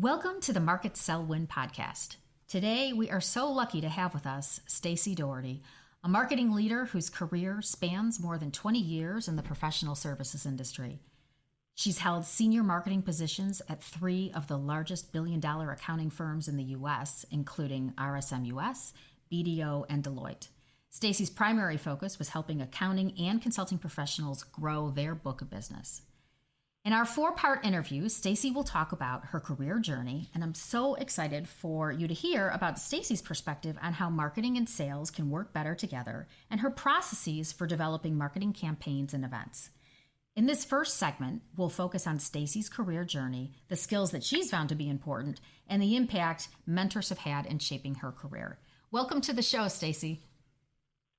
Welcome to the Market.Sell.Win podcast. Today, we are so lucky to have with us Stacey Doherty, a marketing leader whose career spans more than 20 years in the professional services industry. She's held senior marketing positions at 3 of the largest billion-dollar accounting firms in the U.S., including RSM US, BDO, and Deloitte. Stacey's primary focus was helping accounting and consulting professionals grow their book of business. In our 4-part interview, Stacey will talk about her career journey, and I'm so excited for you to hear about Stacey's perspective on how marketing and sales can work better together and her processes for developing marketing campaigns and events. In this first segment, we'll focus on Stacey's career journey, the skills that she's found to be important, and the impact mentors have had in shaping her career. Welcome to the show, Stacey.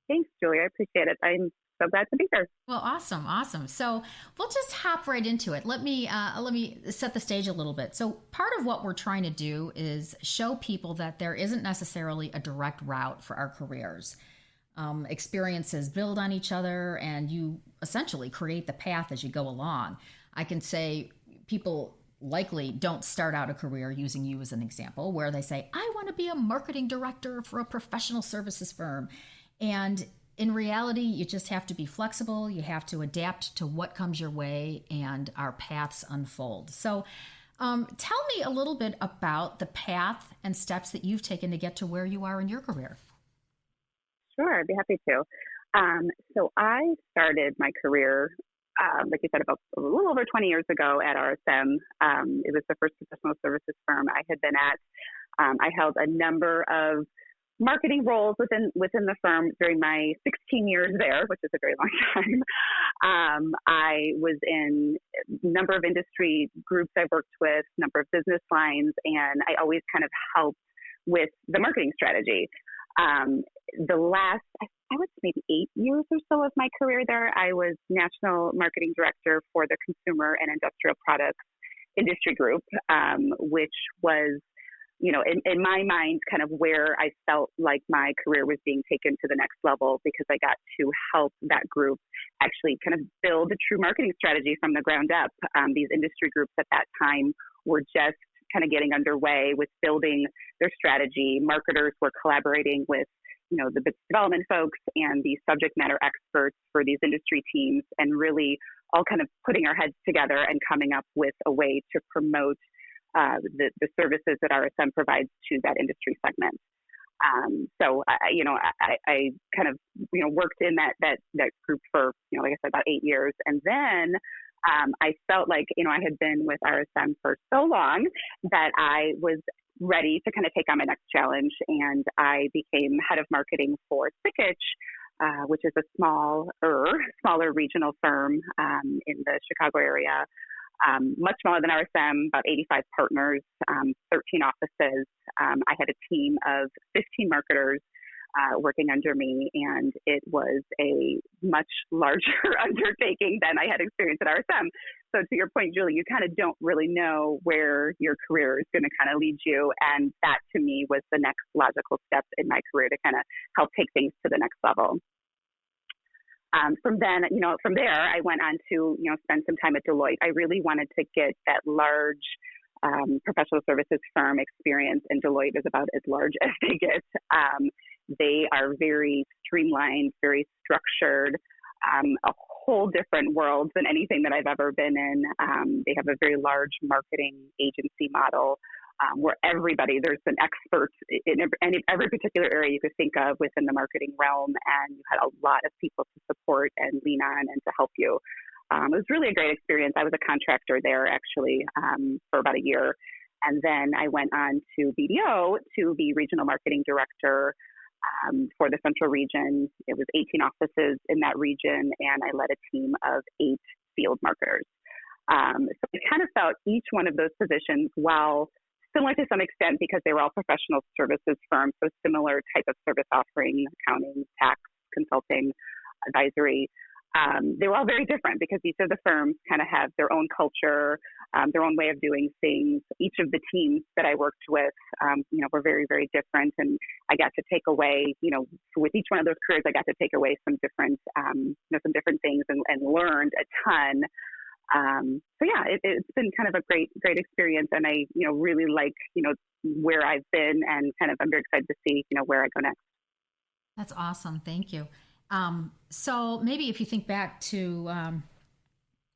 Thanks, Julie. I appreciate it. I'm so glad to be here. Well, awesome. So we'll just hop right into it. Let me set the stage a little bit. So part of what we're trying to do is show people that there isn't necessarily a direct route for our careers. Experiences build on each other, and you essentially create the path as you go along. I can say people likely don't start out a career, using you as an example, where they say, I want to be a marketing director for a professional services firm. And in reality, you just have to be flexible. You have to adapt to what comes your way, and our paths unfold. So tell me a little bit about the path and steps that you've taken to get to where you are in your career. Sure, I'd be happy to. So I started my career, like you said, about a little over 20 years ago at RSM. It was the first professional services firm I had been at. I held a number of marketing roles within the firm during my 16 years there, which is a very long time. I was in a number of industry groups I worked with, number of business lines, and I always kind of helped with the marketing strategy. The last, I would say maybe 8 years or so of my career there, I was national marketing director for the consumer and industrial products industry group, which was, in my mind, kind of where I felt like my career was being taken to the next level, because I got to help that group actually kind of build a true marketing strategy from the ground up. These industry groups at that time were just kind of getting underway with building their strategy. Marketers were collaborating with, the business development folks and the subject matter experts for these industry teams, and really all kind of putting our heads together and coming up with a way to promote the services that RSM provides to that industry segment. So I kind of, worked in that group for, like I said, about 8 years. And then I felt like, I had been with RSM for so long that I was ready to kind of take on my next challenge. And I became head of marketing for Strategist, which is a smaller regional firm in the Chicago area. Much smaller than RSM, about 85 partners, 13 offices. I had a team of 15 marketers working under me, and it was a much larger undertaking than I had experienced at RSM. So to your point, Julie, you kind of don't really know where your career is going to kind of lead you. And that to me was the next logical step in my career to kind of help take things to the next level. From there, I went on to, spend some time at Deloitte. I really wanted to get that large professional services firm experience, and Deloitte is about as large as they get. They are very streamlined, very structured, a whole different world than anything that I've ever been in. They have a very large marketing agency model, where there's an expert in every particular area you could think of within the marketing realm, and you had a lot of people to support and lean on and to help you. It was really a great experience. I was a contractor there actually for about a year, and then I went on to BDO to be regional marketing director for the central region. It was 18 offices in that region, and I led a team of 8 field marketers. So I kind of felt each one of those positions, while similar to some extent because they were all professional services firms, so similar type of service offering, accounting, tax, consulting, advisory. They were all very different because each of the firms kind of have their own culture, their own way of doing things. Each of the teams that I worked with, were very, very different. And I got to take away, with each one of those careers, I got to take away some different things and learned a ton. So yeah, it's been kind of a great experience, and I really like where I've been, and kind of I'm very excited to see where I go next. That's awesome. Thank you. So maybe if you think back to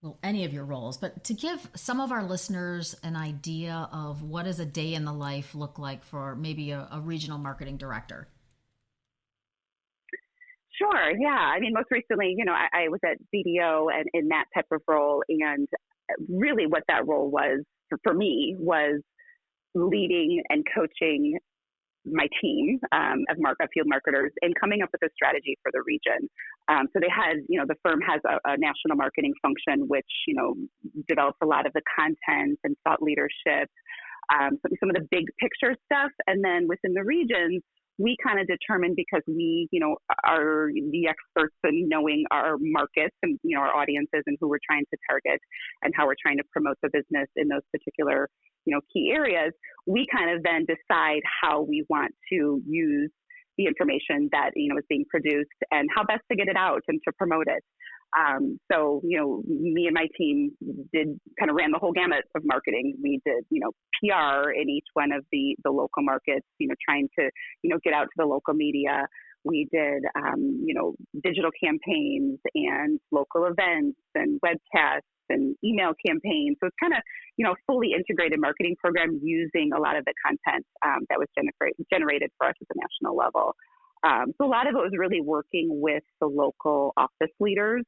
well, any of your roles, but to give some of our listeners an idea of what does a day in the life look like for maybe a regional marketing director. Sure. Yeah. I mean, most recently, I was at BDO and in that type of role, and really what that role was for me was leading and coaching my team of field marketers and coming up with a strategy for the region. So they had, the firm has a national marketing function, which, develops a lot of the content and thought leadership, some of the big picture stuff. And then within the regions, we kind of determine, because we, are the experts in knowing our markets and, our audiences and who we're trying to target and how we're trying to promote the business in those particular, key areas. We kind of then decide how we want to use the information that, is being produced and how best to get it out and to promote it. So, me and my team ran the whole gamut of marketing. We did, PR in each one of the local markets, trying to, get out to the local media. We did, digital campaigns and local events and webcasts and email campaigns. So it's kind of, fully integrated marketing program using a lot of the content that was generated for us at the national level. So a lot of it was really working with the local office leaders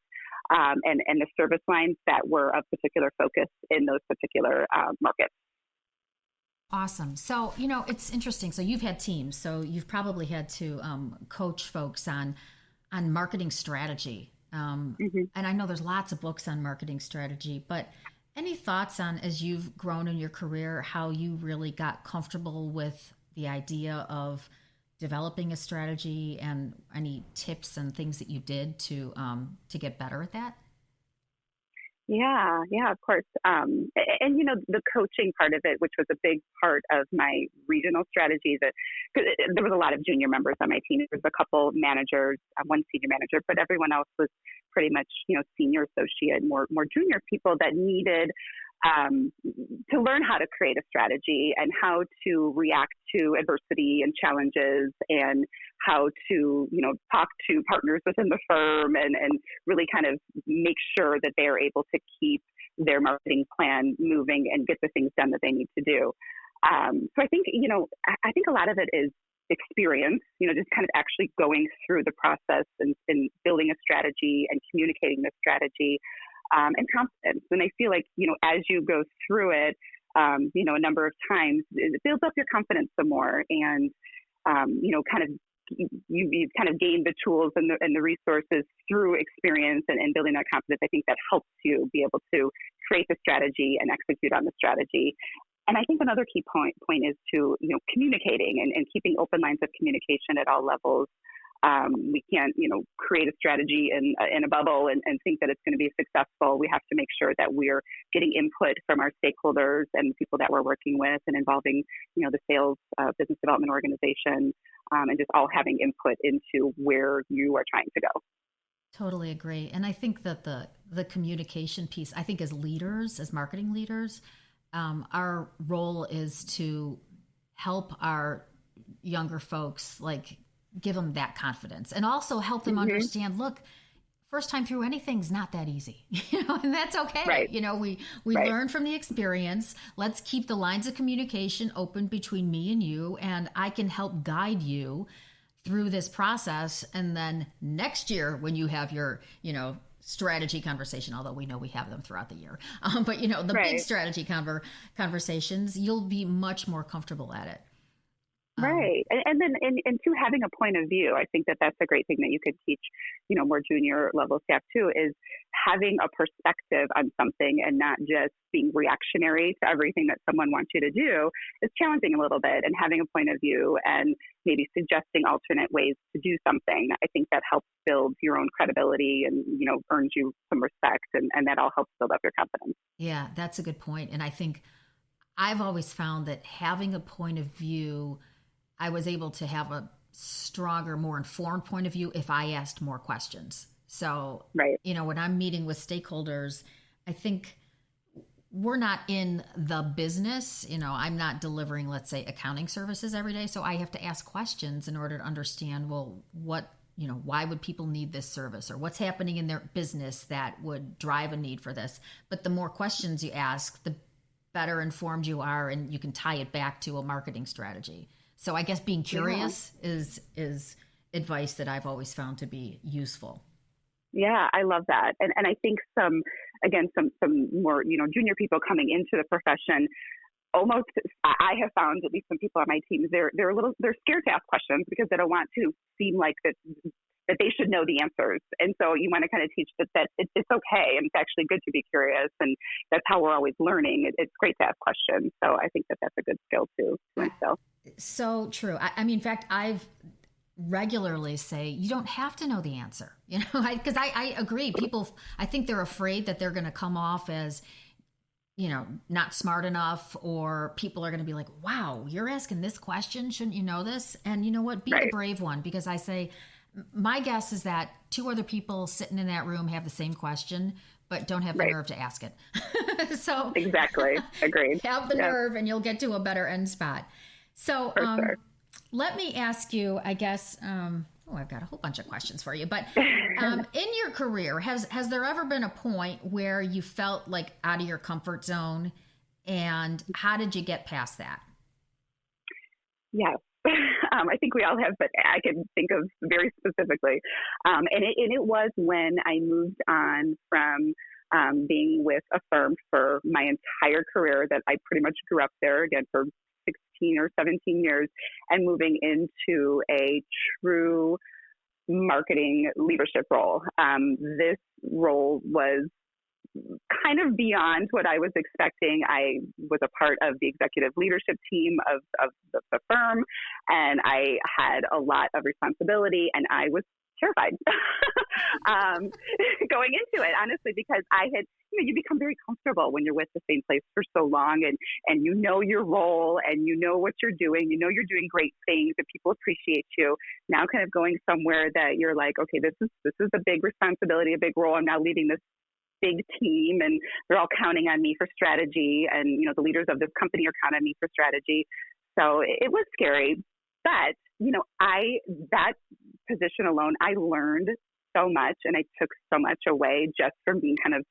and the service lines that were of particular focus in those particular markets. Awesome. So, it's interesting. So you've had teams, so you've probably had to coach folks on marketing strategy. And I know there's lots of books on marketing strategy, but any thoughts on, as you've grown in your career, how you really got comfortable with the idea of developing a strategy, and any tips and things that you did to get better at that? Yeah, of course. And the coaching part of it, which was a big part of my regional strategy, cause there was a lot of junior members on my team. There was a couple managers, one senior manager, but everyone else was pretty much, senior associate, more junior people that needed to learn how to create a strategy and how to react to adversity and challenges, and how to, talk to partners within the firm and really kind of make sure that they are able to keep their marketing plan moving and get the things done that they need to do. So I think, I think a lot of it is experience, just kind of actually going through the process and building a strategy and communicating the strategy. And confidence. And I feel like, as you go through it, a number of times, it builds up your confidence some more. And, you've kind of gained the tools and the resources through experience and building that confidence. I think that helps you be able to create the strategy and execute on the strategy. And I think another key point is to, communicating and keeping open lines of communication at all levels. We can't, create a strategy in a bubble and think that it's going to be successful. We have to make sure that we're getting input from our stakeholders and people that we're working with, and involving, the sales, business development organization, and just all having input into where you are trying to go. Totally agree. And I think that the communication piece, I think as leaders, as marketing leaders, our role is to help our younger folks, give them that confidence, and also help them understand, look, first time through anything's not that easy, and that's okay. Right. We learn from the experience. Let's keep the lines of communication open between me and you, and I can help guide you through this process. And then next year, when you have your, strategy conversation, although we know we have them throughout the year, but the big strategy conversations, you'll be much more comfortable at it. Right. And then to having a point of view, I think that that's a great thing that you could teach, more junior level staff too, is having a perspective on something and not just being reactionary to everything that someone wants you to do. Is challenging a little bit, and having a point of view and maybe suggesting alternate ways to do something. I think that helps build your own credibility and, earns you some respect, and that all helps build up your confidence. Yeah, that's a good point. And I think I've always found that having a point of view, I was able to have a stronger, more informed point of view if I asked more questions. So, when I'm meeting with stakeholders, I think we're not in the business. I'm not delivering, let's say, accounting services every day. So I have to ask questions in order to understand, well, why would people need this service, or what's happening in their business that would drive a need for this? But the more questions you ask, the better informed you are, and you can tie it back to a marketing strategy. So I guess being curious is advice that I've always found to be useful. Yeah, I love that. And I think some more, junior people coming into the profession, almost, I have found, at least some people on my team, they're scared to ask questions because they don't want to seem like that they should know the answers. And so you want to kind of teach that it's okay, and it's actually good to be curious, and that's how we're always learning. It's great to ask questions. So I think that's a good skill to instill. So true. I mean, in fact, I've regularly say you don't have to know the answer, because I agree. People, I think they're afraid that they're going to come off as, not smart enough, or people are going to be like, wow, you're asking this question. Shouldn't you know this? And you know what? Be the brave one, because I say, my guess is that 2 other people sitting in that room have the same question, but don't have the nerve to ask it. So exactly. Agreed. Have the nerve, and you'll get to a better end spot. So, sure. Let me ask you, I guess, I've got a whole bunch of questions for you, but in your career, has there ever been a point where you felt like out of your comfort zone, and how did you get past that? Yes. I think we all have, but I can think of very specifically. And it was when I moved on from being with a firm for my entire career, that I pretty much grew up there, again, for 16 or 17 years, and moving into a true marketing leadership role. This role was kind of beyond what I was expecting. I was a part of the executive leadership team of the firm, and I had a lot of responsibility, and I was terrified going into it, honestly, because I had, you become very comfortable when you're with the same place for so long, and you know your role, and you know what you're doing, you're doing great things, and people appreciate you. Now kind of going somewhere that you're like, okay, this is a big responsibility, a big role. I'm now leading this big team, and they're all counting on me for strategy, and the leaders of this company are counting on me for strategy. So it was scary, but that position alone, I learned so much, and I took so much away just from being kind of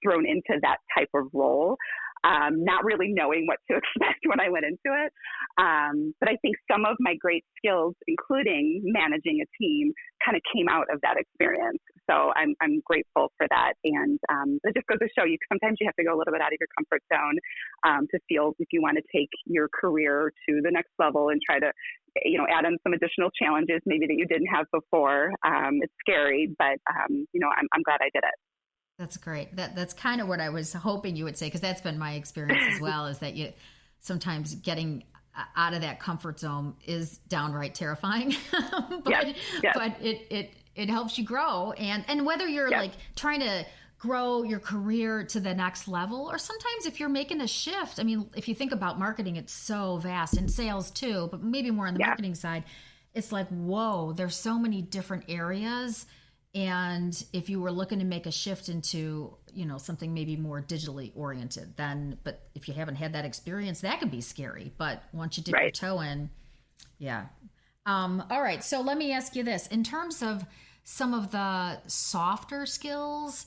thrown into that type of role, not really knowing what to expect when I went into it. But I think some of my great skills, including managing a team, kind of came out of that experience. So I'm grateful for that. And it just goes to show you, sometimes you have to go a little bit out of your comfort zone to feel if you want to take your career to the next level and try to add on some additional challenges maybe that you didn't have before. It's scary, but I'm glad I did it. That's great. That's kind of what I was hoping you would say, because that's been my experience as well, is that you sometimes getting out of that comfort zone is downright terrifying, but it helps you grow. And whether you're like trying to grow your career to the next level, or sometimes if you're making a shift, I mean, if you think about marketing, it's so vast, and sales too, but maybe more on the marketing side, it's like, whoa, there's so many different areas. And if you were looking to make a shift into, something maybe more digitally oriented, but if you haven't had that experience, that could be scary. But once you dip your toe in, all right. So let me ask you this. In terms of some of the softer skills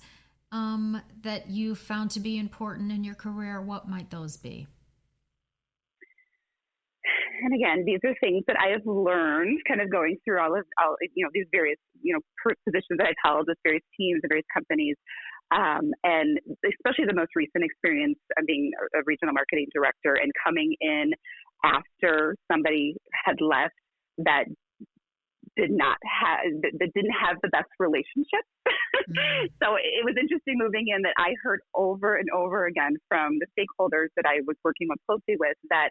that you found to be important in your career, what might those be? And again, these are things that I have learned kind of going through all these various, positions that I've held with various teams and various companies. And especially the most recent experience of being a regional marketing director and coming in after somebody had left that didn't have the best relationship. So it was interesting moving in that I heard over and over again from the stakeholders that I was working most closely with that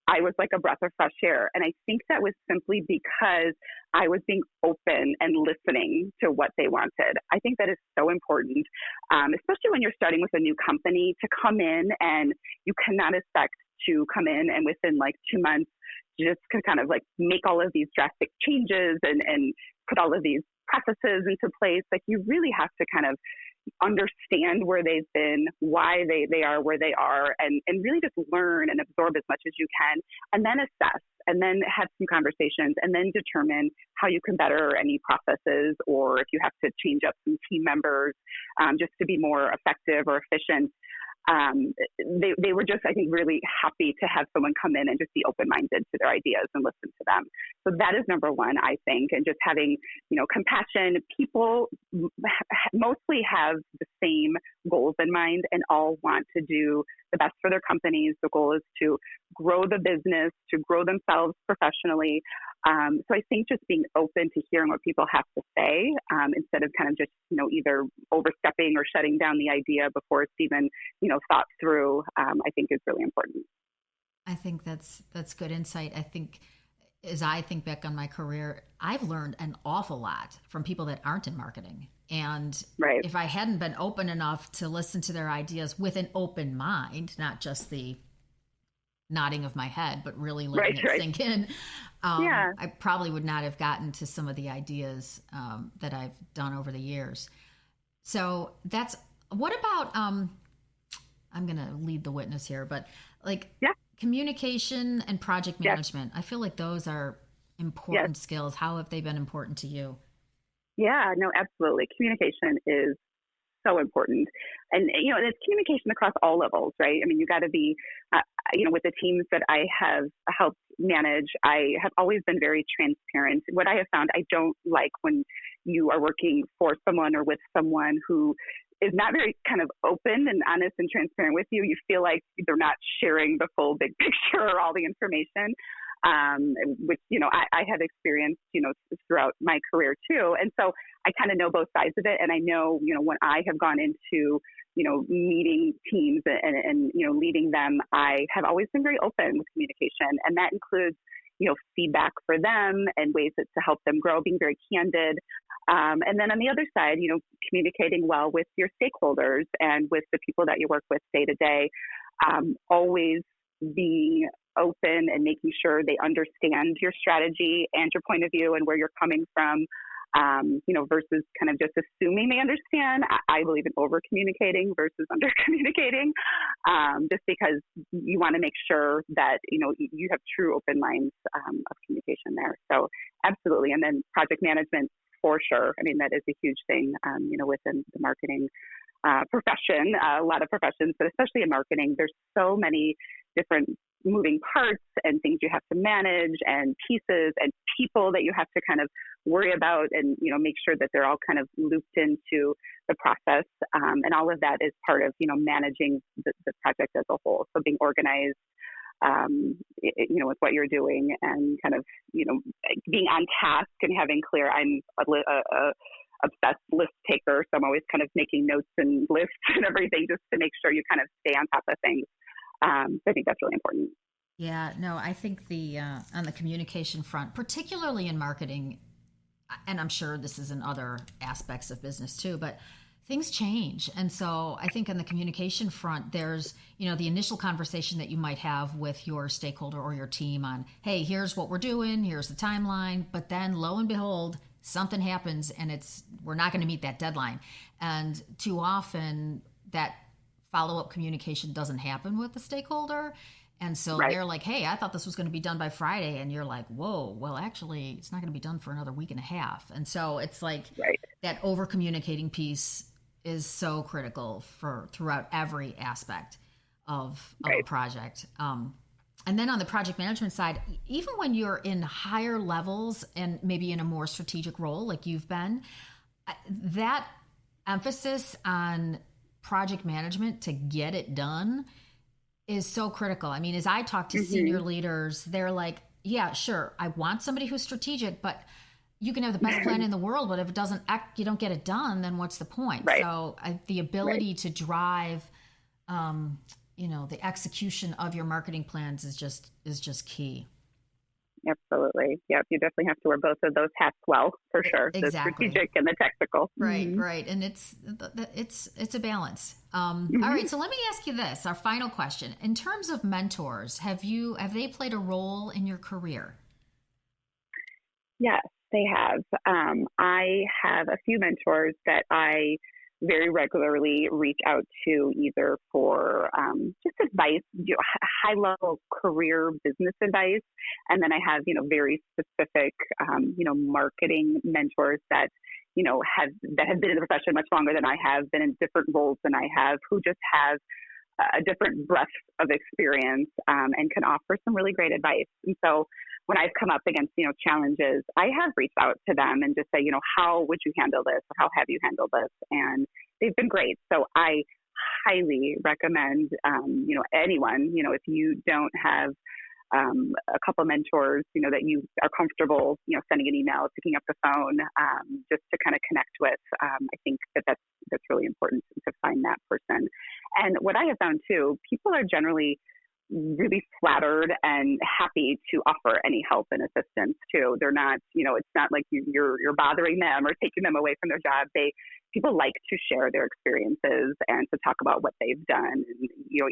I was like a breath of fresh air. And I think that was simply because I was being open and listening to what they wanted. I think that is so important, especially when you're starting with a new company, to come in, and you cannot expect to come in and within like 2 months, just kind of like make all of these drastic changes and put all of these processes into place. Like, you really have to kind of understand where they've been, why they are where they are, and really just learn and absorb as much as you can, and then assess, and then have some conversations, and then determine how you can better any processes, or if you have to change up some team members just to be more effective or efficient. They were just, I think, really happy to have someone come in and just be open-minded to their ideas and listen to them. So that is number one, I think, and just having, compassion. People mostly have the same goals in mind and all want to do the best for their companies. The goal is to grow the business, to grow themselves professionally. So I think just being open to hearing what people have to say instead of kind of just, either overstepping or shutting down the idea before it's even, thought through, I think is really important. I think that's good insight. I think as I think back on my career, I've learned an awful lot from people that aren't in marketing. And if I hadn't been open enough to listen to their ideas with an open mind, not just the nodding of my head, but really letting it sink in, I probably would not have gotten to some of the ideas that I've done over the years. So what about, I'm going to lead the witness here, but communication and project management. I feel like those are important skills. How have they been important to you? Yeah, no, absolutely. Communication is so important. And, it's communication across all levels, right? I mean, you got to be, with the teams that I have helped manage, I have always been very transparent. What I have found, I don't like when you are working for someone or with someone who is not very kind of open and honest and transparent with you. You feel like they're not sharing the full big picture or all the information, which, I have experienced, throughout my career too. And so I kind of know both sides of it. And I know, when I have gone into, meeting teams and leading them, I have always been very open with communication. And that includes, feedback for them and ways to help them grow, being very candid. And then on the other side, communicating well with your stakeholders and with the people that you work with day to day, always being open and making sure they understand your strategy and your point of view and where you're coming from, versus kind of just assuming they understand. I believe in over communicating versus under communicating, just because you want to make sure that, you have true open lines of communication there. So absolutely. And then project management for sure. I mean, that is a huge thing, within the marketing profession, a lot of professions, but especially in marketing, there's so many different moving parts and things you have to manage and pieces and people that you have to kind of worry about and, make sure that they're all kind of looped into the process. And all of that is part of, managing the project as a whole. So being organized, with what you're doing and kind of, being on task and having clear, I'm a obsessed list taker. So I'm always kind of making notes and lists and everything just to make sure you kind of stay on top of things. I think that's really important. Yeah, no, I think on the communication front, particularly in marketing, and I'm sure this is in other aspects of business too, but things change. And so I think on the communication front, there's, the initial conversation that you might have with your stakeholder or your team on, hey, here's what we're doing, here's the timeline. But then lo and behold, something happens and we're not going to meet that deadline. And too often that follow-up communication doesn't happen with the stakeholder. And so they're like, hey, I thought this was going to be done by Friday. And you're like, whoa, well, actually, it's not going to be done for another week and a half. And so it's like that over-communicating piece is so critical for throughout every aspect of a project. And then on the project management side, even when you're in higher levels and maybe in a more strategic role like you've been, that emphasis on project management to get it done is so critical. I mean, as I talk to senior leaders, they're like, yeah, sure, I want somebody who's strategic, but you can have the best plan in the world, but if it doesn't act, you don't get it done, then what's the point? So the ability to drive, the execution of your marketing plans is just key. Absolutely. Yep. You definitely have to wear both of those hats well, for sure. Exactly. The strategic and the technical. Right. And it's a balance. All right. So let me ask you this, our final question. In terms of mentors, have they played a role in your career? Yes, they have. I have a few mentors that I very regularly reach out to either for just advice, high level career business advice. And then I have, very specific, marketing mentors that, have been in the profession much longer than I have, been in different roles than I have, who just have a different breadth of experience and can offer some really great advice. And so when I've come up against, challenges, I have reached out to them and just say, how would you handle this? Or how have you handled this? And they've been great. So I highly recommend, anyone, if you don't have a couple mentors, that you are comfortable, sending an email, picking up the phone, just to kind of connect with. I think that's really important to find that person. And what I have found too, people are generally really flattered and happy to offer any help and assistance too. They're not, it's not like you're bothering them or taking them away from their job. People like to share their experiences and to talk about what they've done, and,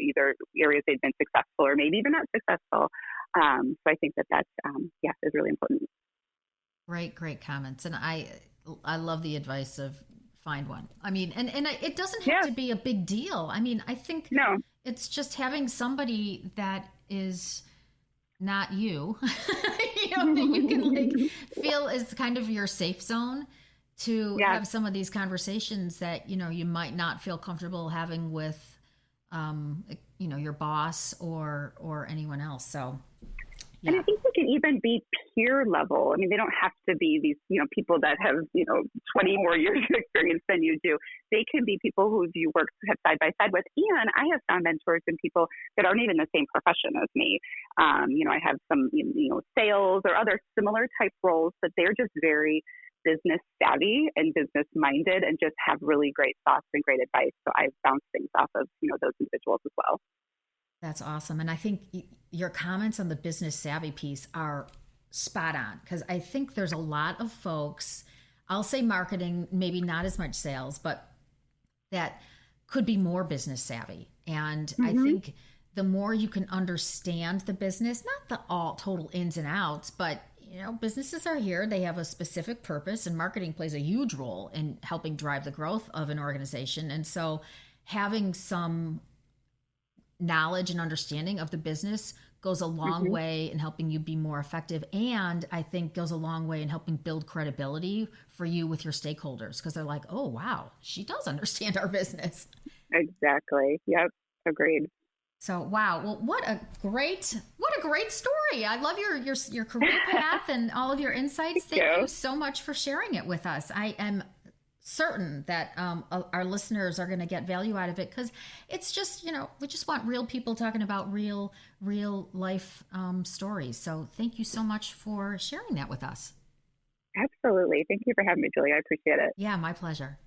either areas they've been successful or maybe even not successful. So I think that's is really important. Great comments. And I love the advice of find one. I mean, and it doesn't have to be a big deal. I mean, I think it's just having somebody that is not you, that you can feel is kind of your safe zone to have some of these conversations that, you might not feel comfortable having with, your boss or anyone else. So, yeah. And I think they can even be peer level. I mean, they don't have to be these, people that have, 20 more years of experience than you do. They can be people who you work side by side with. And I have found mentors and people that aren't even the same profession as me. I have some, sales or other similar type roles, but they're just very business savvy and business minded and just have really great thoughts and great advice. So I've bounced things off of, those individuals as well. That's awesome. And I think your comments on the business savvy piece are spot on, because I think there's a lot of folks, I'll say marketing, maybe not as much sales, but that could be more business savvy. And I think the more you can understand the business, not the all total ins and outs, but businesses are here. They have a specific purpose, and marketing plays a huge role in helping drive the growth of an organization. And so having some knowledge and understanding of the business goes a long way in helping you be more effective. And I think goes a long way in helping build credibility for you with your stakeholders, because they're like, oh, wow, she does understand our business. Exactly. Yep. Agreed. So, wow. Well, what a great story. I love your career path and all of your insights. Thank you so much for sharing it with us. I am certain that our listeners are going to get value out of it, because it's just, we just want real people talking about real life stories. So thank you so much for sharing that with us. Absolutely. Thank you for having me, Julie. I appreciate it. Yeah, my pleasure.